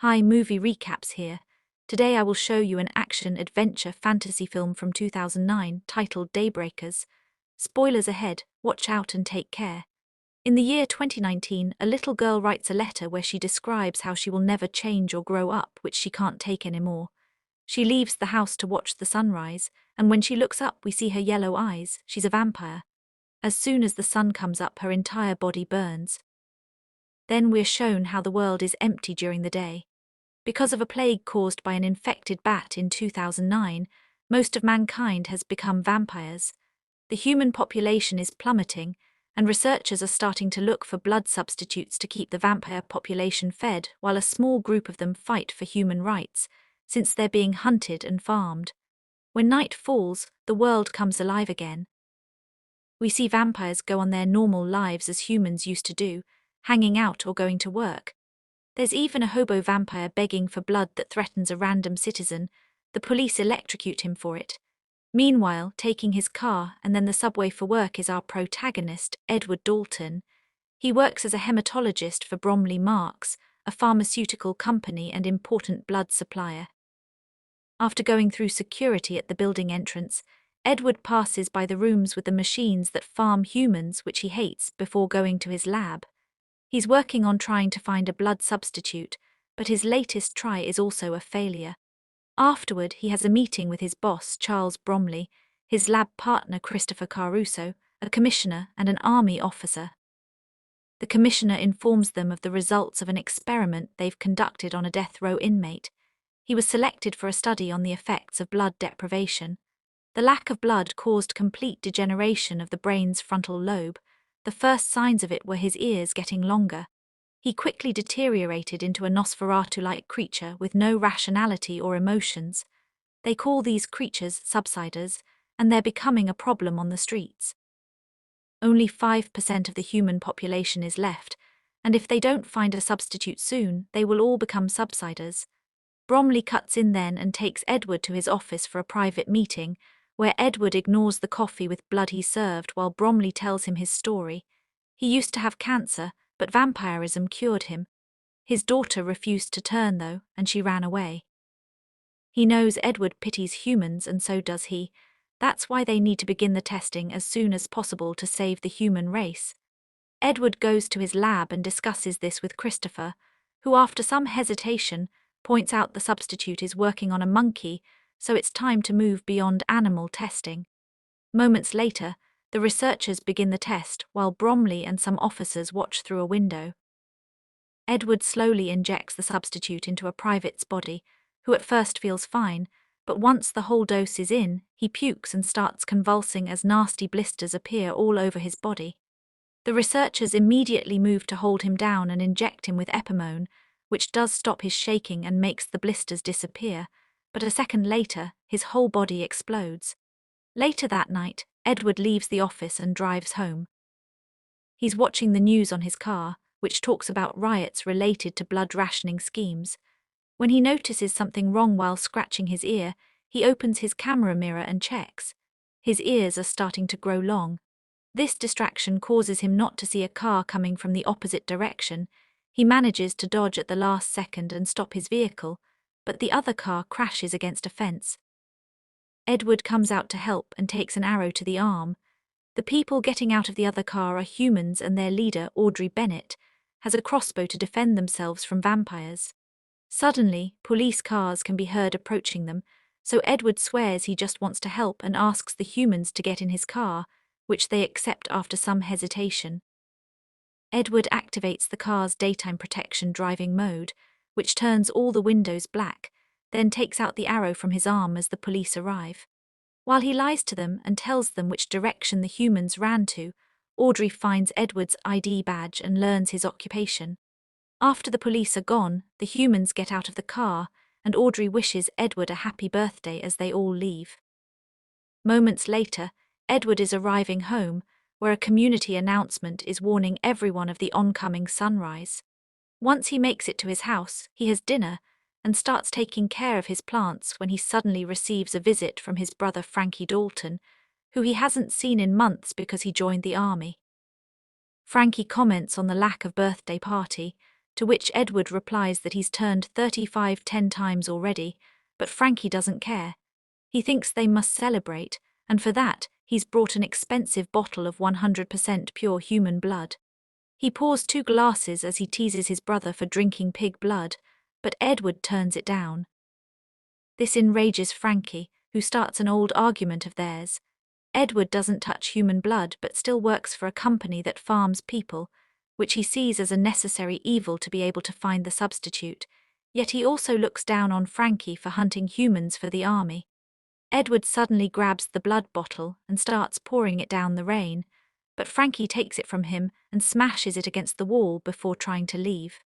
Hi, movie recaps here. Today I will show you an action-adventure fantasy film from 2009 titled Daybreakers. Spoilers ahead, watch out and take care. In the year 2019, a little girl writes a letter where she describes how she will never change or grow up, which she can't take anymore. She leaves the house to watch the sunrise, and when she looks up we see her yellow eyes. She's a vampire. As soon as the sun comes up, her entire body burns. Then we're shown how the world is empty during the day. Because of a plague caused by an infected bat in 2009, most of mankind has become vampires. The human population is plummeting, and researchers are starting to look for blood substitutes to keep the vampire population fed, while a small group of them fight for human rights, since they're being hunted and farmed. When night falls, the world comes alive again. We see vampires go on their normal lives as humans used to do, hanging out or going to work. There's even a hobo vampire begging for blood that threatens a random citizen. The police electrocute him for it. Meanwhile, taking his car and then the subway for work is our protagonist, Edward Dalton. He works as a hematologist for Bromley Marks, a pharmaceutical company and important blood supplier. After going through security at the building entrance, Edward passes by the rooms with the machines that farm humans, which he hates, before going to his lab. He's working on trying to find a blood substitute, but his latest try is also a failure. Afterward, he has a meeting with his boss, Charles Bromley, his lab partner, Christopher Caruso, a commissioner and an army officer. The commissioner informs them of the results of an experiment they've conducted on a death row inmate. He was selected for a study on the effects of blood deprivation. The lack of blood caused complete degeneration of the brain's frontal lobe. The first signs of it were his ears getting longer. He quickly deteriorated into a Nosferatu-like creature with no rationality or emotions. They call these creatures subsiders, and they're becoming a problem on the streets. Only 5% of the human population is left, and if they don't find a substitute soon, they will all become subsiders. Bromley cuts in then and takes Edward to his office for a private meeting, where Edward ignores the coffee with blood he served while Bromley tells him his story. He used to have cancer, but vampirism cured him. His daughter refused to turn, though, and she ran away. He knows Edward pities humans, and so does he. That's why they need to begin the testing as soon as possible to save the human race. Edward goes to his lab and discusses this with Christopher, who, after some hesitation, points out the substitute is working on a monkey, so it's time to move beyond animal testing. Moments later, the researchers begin the test while Bromley and some officers watch through a window. Edward slowly injects the substitute into a private's body, who at first feels fine, but once the whole dose is in, he pukes and starts convulsing as nasty blisters appear all over his body. The researchers immediately move to hold him down and inject him with epimone, which does stop his shaking and makes the blisters disappear, but a second later, his whole body explodes. Later that night, Edward leaves the office and drives home. He's watching the news on his car, which talks about riots related to blood rationing schemes. When he notices something wrong while scratching his ear, he opens his camera mirror and checks. His ears are starting to grow long. This distraction causes him not to see a car coming from the opposite direction. He manages to dodge at the last second and stop his vehicle, but the other car crashes against a fence. Edward comes out to help and takes an arrow to the arm. The people getting out of the other car are humans, and their leader, Audrey Bennett, has a crossbow to defend themselves from vampires. Suddenly, police cars can be heard approaching them, so Edward swears he just wants to help and asks the humans to get in his car, which they accept after some hesitation. Edward activates the car's daytime protection driving mode, which turns all the windows black, then takes out the arrow from his arm as the police arrive. While he lies to them and tells them which direction the humans ran to, Audrey finds Edward's ID badge and learns his occupation. After the police are gone, the humans get out of the car, and Audrey wishes Edward a happy birthday as they all leave. Moments later, Edward is arriving home, where a community announcement is warning everyone of the oncoming sunrise. Once he makes it to his house, he has dinner and starts taking care of his plants when he suddenly receives a visit from his brother Frankie Dalton, who he hasn't seen in months because he joined the army. Frankie comments on the lack of birthday party, to which Edward replies that he's turned 35 10 times already, but Frankie doesn't care. He thinks they must celebrate, and for that, he's brought an expensive bottle of 100% pure human blood. He pours 2 glasses as he teases his brother for drinking pig blood, but Edward turns it down. This enrages Frankie, who starts an old argument of theirs. Edward doesn't touch human blood but still works for a company that farms people, which he sees as a necessary evil to be able to find the substitute, yet he also looks down on Frankie for hunting humans for the army. Edward suddenly grabs the blood bottle and starts pouring it down the rain, but Frankie takes it from him and smashes it against the wall before trying to leave.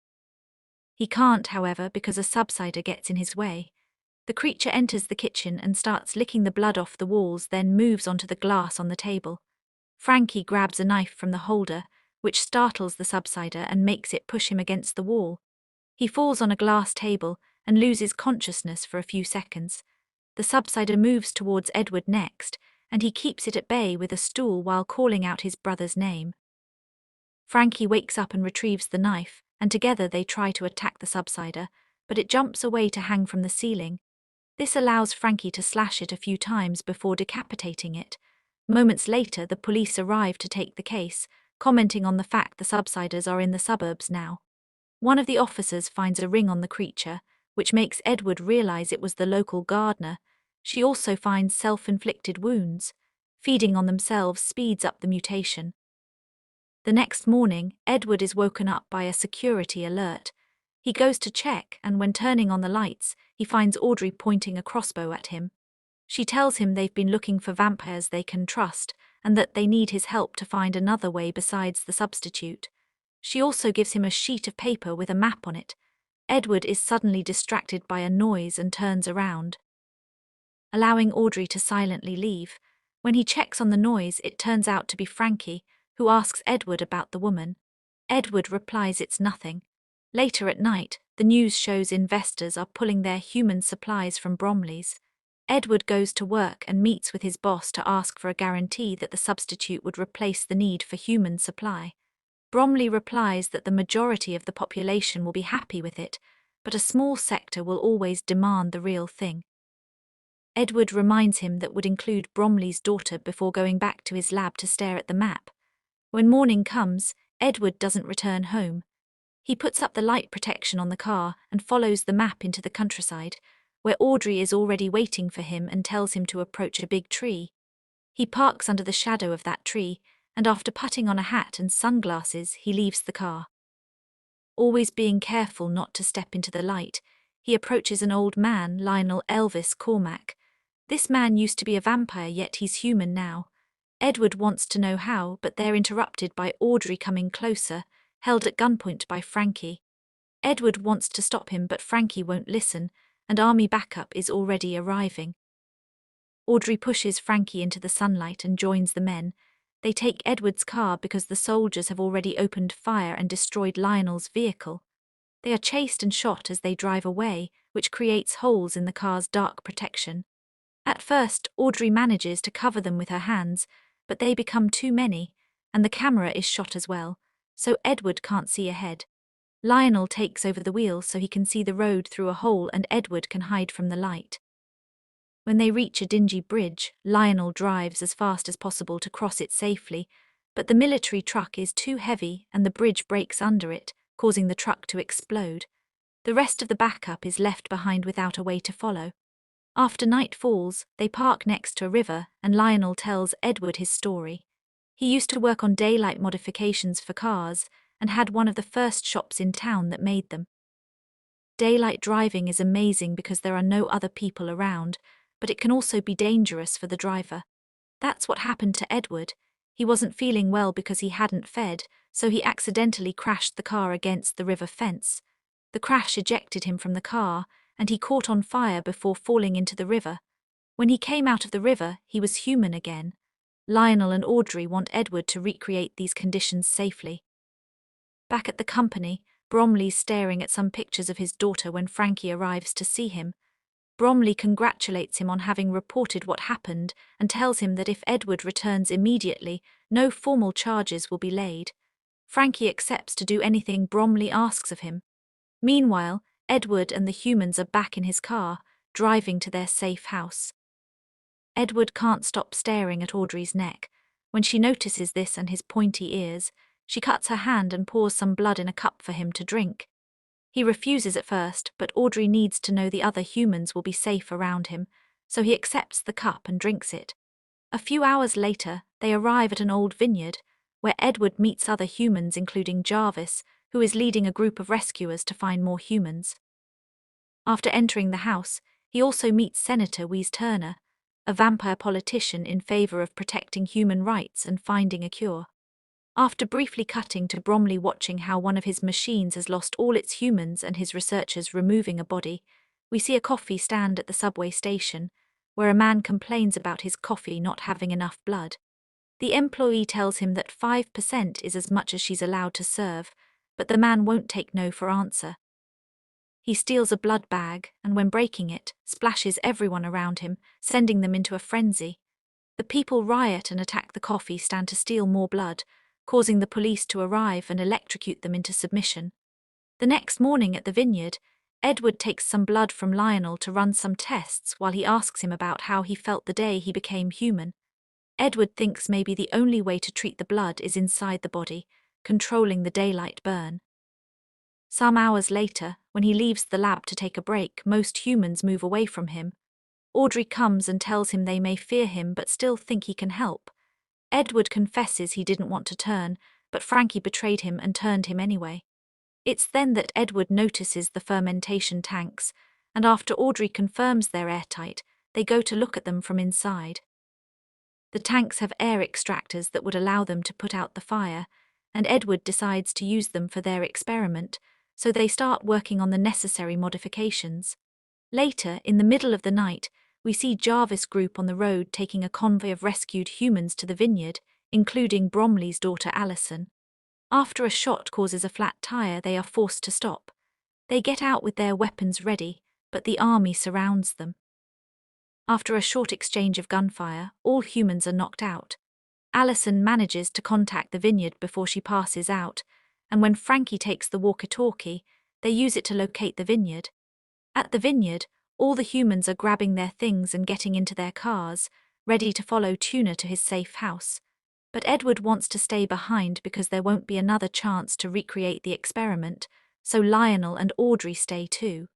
He can't, however, because a subsider gets in his way. The creature enters the kitchen and starts licking the blood off the walls, then moves onto the glass on the table. Frankie grabs a knife from the holder, which startles the subsider and makes it push him against the wall. He falls on a glass table and loses consciousness for a few seconds. The subsider moves towards Edward next, and he keeps it at bay with a stool while calling out his brother's name. Frankie wakes up and retrieves the knife, and together they try to attack the subsider, but it jumps away to hang from the ceiling. This allows Frankie to slash it a few times before decapitating it. Moments later, the police arrive to take the case, commenting on the fact the subsiders are in the suburbs now. One of the officers finds a ring on the creature, which makes Edward realize it was the local gardener. She also finds self-inflicted wounds. Feeding on themselves speeds up the mutation. The next morning, Edward is woken up by a security alert. He goes to check, and when turning on the lights, he finds Audrey pointing a crossbow at him. She tells him they've been looking for vampires they can trust, and that they need his help to find another way besides the substitute. She also gives him a sheet of paper with a map on it. Edward is suddenly distracted by a noise and turns around, allowing Audrey to silently leave. When he checks on the noise, it turns out to be Frankie, who asks Edward about the woman. Edward replies it's nothing. Later at night, the news shows investors are pulling their human supplies from Bromley's. Edward goes to work and meets with his boss to ask for a guarantee that the substitute would replace the need for human supply. Bromley replies that the majority of the population will be happy with it, but a small sector will always demand the real thing. Edward reminds him that would include Bromley's daughter before going back to his lab to stare at the map. When morning comes, Edward doesn't return home. He puts up the light protection on the car and follows the map into the countryside, where Audrey is already waiting for him and tells him to approach a big tree. He parks under the shadow of that tree, and after putting on a hat and sunglasses, he leaves the car. Always being careful not to step into the light, he approaches an old man, Lionel Elvis Cormac. This man used to be a vampire, yet he's human now. Edward wants to know how, but they're interrupted by Audrey coming closer, held at gunpoint by Frankie. Edward wants to stop him, but Frankie won't listen, and army backup is already arriving. Audrey pushes Frankie into the sunlight and joins the men. They take Edward's car because the soldiers have already opened fire and destroyed Lionel's vehicle. They are chased and shot as they drive away, which creates holes in the car's dark protection. At first, Audrey manages to cover them with her hands, but they become too many, and the camera is shot as well, so Edward can't see ahead. Lionel takes over the wheel so he can see the road through a hole and Edward can hide from the light. When they reach a dingy bridge, Lionel drives as fast as possible to cross it safely, but the military truck is too heavy and the bridge breaks under it, causing the truck to explode. The rest of the backup is left behind without a way to follow. After night falls, they park next to a river and Lionel tells Edward his story. He used to work on daylight modifications for cars and had one of the first shops in town that made them. Daylight driving is amazing because there are no other people around, but it can also be dangerous for the driver. That's what happened to Edward. He wasn't feeling well because he hadn't fed, so he accidentally crashed the car against the river fence. The crash ejected him from the car, and he caught on fire before falling into the river. When he came out of the river, he was human again. Lionel and Audrey want Edward to recreate these conditions safely. Back at the company, Bromley's staring at some pictures of his daughter when Frankie arrives to see him. Bromley congratulates him on having reported what happened and tells him that if Edward returns immediately, no formal charges will be laid. Frankie accepts to do anything Bromley asks of him. Meanwhile, Edward and the humans are back in his car, driving to their safe house. Edward can't stop staring at Audrey's neck. When she notices this and his pointy ears, she cuts her hand and pours some blood in a cup for him to drink. He refuses at first, but Audrey needs to know the other humans will be safe around him, so he accepts the cup and drinks it. A few hours later, they arrive at an old vineyard, where Edward meets other humans including Jarvis, who is leading a group of rescuers to find more humans. After entering the house, he also meets Senator Wheeze Turner, a vampire politician in favor of protecting human rights and finding a cure. After briefly cutting to Bromley watching how one of his machines has lost all its humans and his researchers removing a body, we see a coffee stand at the subway station, where a man complains about his coffee not having enough blood. The employee tells him that 5% is as much as she's allowed to serve, but the man won't take no for answer. He steals a blood bag and, when breaking it, splashes everyone around him, sending them into a frenzy. The people riot and attack the coffee stand to steal more blood, causing the police to arrive and electrocute them into submission. The next morning at the vineyard, Edward takes some blood from Lionel to run some tests while he asks him about how he felt the day he became human. Edward thinks maybe the only way to treat the blood is inside the body, controlling the daylight burn. Some hours later, when he leaves the lab to take a break, most humans move away from him. Audrey comes and tells him they may fear him but still think he can help. Edward confesses he didn't want to turn, but Frankie betrayed him and turned him anyway. It's then that Edward notices the fermentation tanks, and after Audrey confirms they're airtight, they go to look at them from inside. The tanks have air extractors that would allow them to put out the fire, and Edward decides to use them for their experiment, so they start working on the necessary modifications. Later, in the middle of the night, we see Jarvis' group on the road taking a convoy of rescued humans to the vineyard, including Bromley's daughter Alison. After a shot causes a flat tire, they are forced to stop. They get out with their weapons ready, but the army surrounds them. After a short exchange of gunfire, all humans are knocked out. Alison manages to contact the vineyard before she passes out, and when Frankie takes the walkie-talkie, they use it to locate the vineyard. At the vineyard, all the humans are grabbing their things and getting into their cars, ready to follow Tuna to his safe house. But Edward wants to stay behind because there won't be another chance to recreate the experiment, so Lionel and Audrey stay too.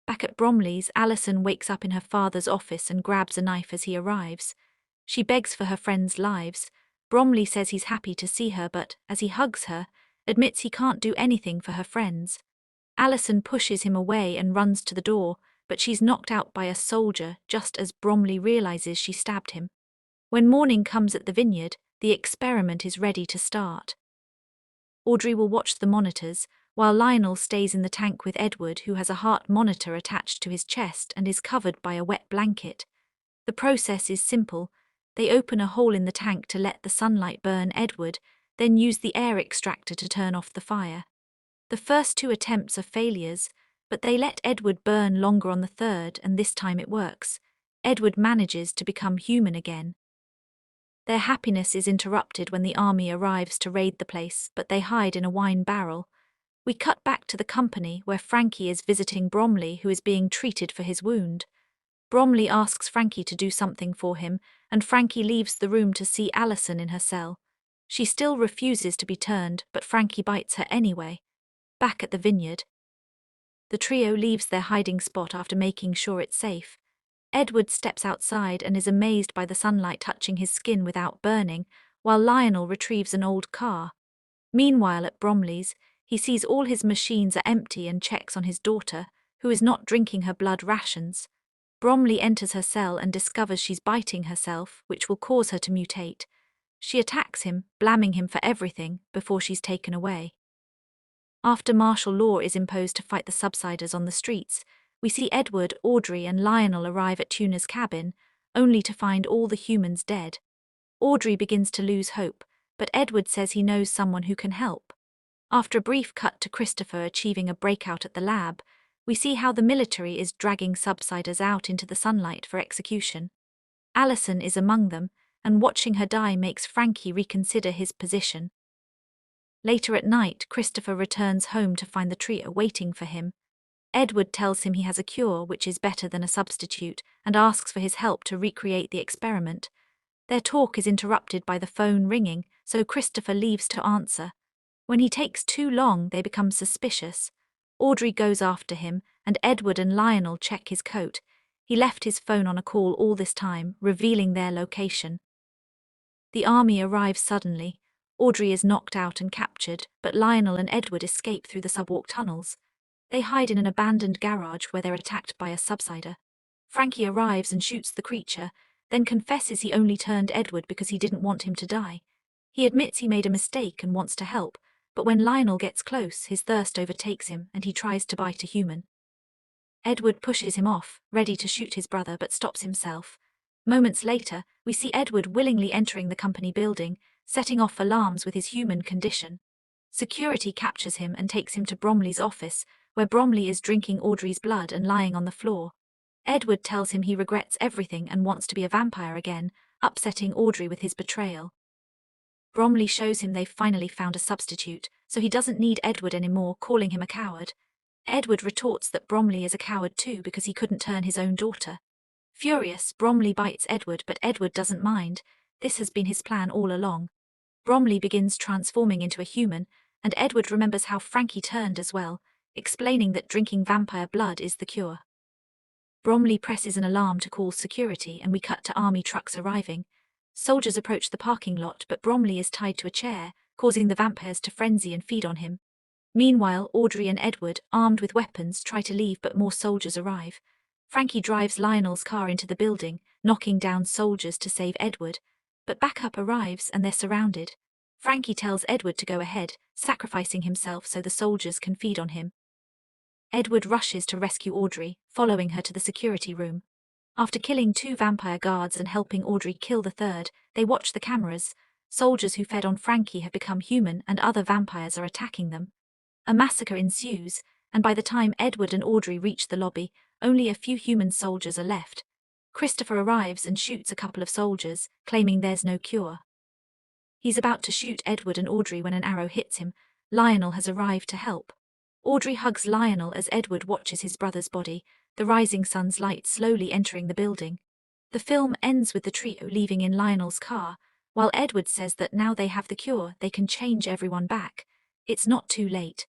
Back at Bromley's, Alison wakes up in her father's office and grabs a knife as he arrives. She begs for her friends' lives. Bromley says he's happy to see her but, as he hugs her, admits he can't do anything for her friends. Alison pushes him away and runs to the door, but she's knocked out by a soldier just as Bromley realizes she stabbed him. When morning comes at the vineyard, the experiment is ready to start. Audrey will watch the monitors, while Lionel stays in the tank with Edward, who has a heart monitor attached to his chest and is covered by a wet blanket. The process is simple. They open a hole in the tank to let the sunlight burn Edward, then use the air extractor to turn off the fire. The first two attempts are failures, but they let Edward burn longer on the third, and this time it works. Edward manages to become human again. Their happiness is interrupted when the army arrives to raid the place, but they hide in a wine barrel. We cut back to the company where Frankie is visiting Bromley, who is being treated for his wound. Bromley asks Frankie to do something for him, and Frankie leaves the room to see Alison in her cell. She still refuses to be turned, but Frankie bites her anyway. Back at the vineyard, the trio leaves their hiding spot after making sure it's safe. Edward steps outside and is amazed by the sunlight touching his skin without burning, while Lionel retrieves an old car. Meanwhile at Bromley's, he sees all his machines are empty and checks on his daughter, who is not drinking her blood rations. Bromley enters her cell and discovers she's biting herself, which will cause her to mutate. She attacks him, blaming him for everything, before she's taken away. After martial law is imposed to fight the subsiders on the streets, we see Edward, Audrey and Lionel arrive at Tuna's cabin, only to find all the humans dead. Audrey begins to lose hope, but Edward says he knows someone who can help. After a brief cut to Christopher achieving a breakout at the lab, we see how the military is dragging subsiders out into the sunlight for execution. Alison is among them, and watching her die makes Frankie reconsider his position. Later at night, Christopher returns home to find the trio waiting for him. Edward tells him he has a cure which is better than a substitute and asks for his help to recreate the experiment. Their talk is interrupted by the phone ringing, so Christopher leaves to answer. When he takes too long, they become suspicious. Audrey goes after him, and Edward and Lionel check his coat. He left his phone on a call all this time, revealing their location. The army arrives suddenly. Audrey is knocked out and captured, but Lionel and Edward escape through the subwalk tunnels. They hide in an abandoned garage where they're attacked by a subsider. Frankie arrives and shoots the creature, then confesses he only turned Edward because he didn't want him to die. He admits he made a mistake and wants to help, but when Lionel gets close, his thirst overtakes him and he tries to bite a human. Edward pushes him off, ready to shoot his brother, but stops himself. Moments later, we see Edward willingly entering the company building, setting off alarms with his human condition. Security captures him and takes him to Bromley's office, where Bromley is drinking Audrey's blood and lying on the floor. Edward tells him he regrets everything and wants to be a vampire again, upsetting Audrey with his betrayal. Bromley shows him they've finally found a substitute, so he doesn't need Edward anymore, calling him a coward. Edward retorts that Bromley is a coward too because he couldn't turn his own daughter. Furious, Bromley bites Edward, but Edward doesn't mind. This has been his plan all along. Bromley begins transforming into a human, and Edward remembers how Frankie turned as well, explaining that drinking vampire blood is the cure. Bromley presses an alarm to call security, and we cut to army trucks arriving. Soldiers approach the parking lot, but Bromley is tied to a chair, causing the vampires to frenzy and feed on him. Meanwhile, Audrey and Edward, armed with weapons, try to leave, but more soldiers arrive. Frankie drives Lionel's car into the building, knocking down soldiers to save Edward, but backup arrives and they're surrounded. Frankie tells Edward to go ahead, sacrificing himself so the soldiers can feed on him. Edward rushes to rescue Audrey, following her to the security room. After killing 2 vampire guards and helping Audrey kill the third, they watch the cameras. Soldiers who fed on Frankie have become human and other vampires are attacking them. A massacre ensues, and by the time Edward and Audrey reach the lobby, only a few human soldiers are left. Christopher arrives and shoots a couple of soldiers, claiming there's no cure. He's about to shoot Edward and Audrey when an arrow hits him. Lionel has arrived to help. Audrey hugs Lionel as Edward watches his brother's body, the rising sun's light slowly entering the building. The film ends with the trio leaving in Lionel's car, while Edward says that now they have the cure, they can change everyone back. It's not too late.